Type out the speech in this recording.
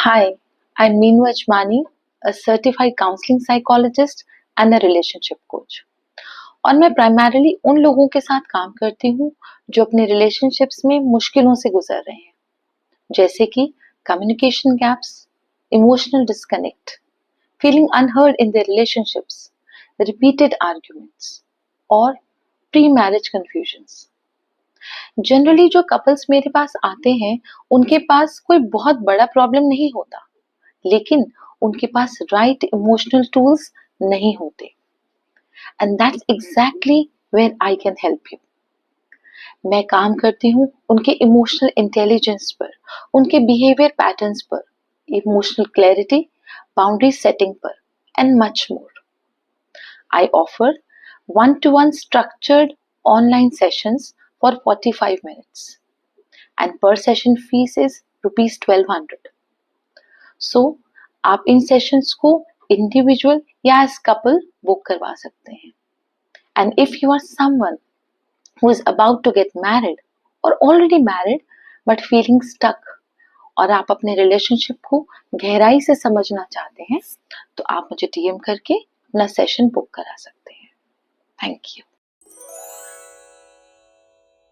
Hi, I'm Meenu Ajmani, a certified counseling psychologist and a relationship coach. और मैं primarily उन लोगों के साथ काम करती हूँ जो अपने रिलेशनशिप्स में मुश्किलों से गुजर रहे हैं, जैसे कि communication gaps, emotional disconnect, feeling unheard in their relationships, repeated arguments और प्री मैरिज कंफ्यूजन्स। जनरली जो कपल्स मेरे पास आते हैं उनके पास कोई बहुत बड़ा प्रॉब्लम नहीं होता, लेकिन उनके पास राइट इमोशनल टूल्स नहीं होते। And that's exactly where I can help you. मैं काम करती हूँ उनके इमोशनल इंटेलिजेंस पर, उनके बिहेवियर पैटर्न्स पर, इमोशनल क्लैरिटी, बाउंड्री सेटिंग पर and much more. I offer one-to-one structured online sessions for 45 minutes and per session fees is rupees 1200. So आप इन सेशंस को इंडिविजुअल या एज कपल बुक करवा सकते हैं। And if you are someone who is about to get married और already married but feeling stuck और आप अपने रिलेशनशिप को गहराई से समझना चाहते हैं, तो आप मुझे डीएम करके अपना सेशन बुक करा सकते हैं। Thank you.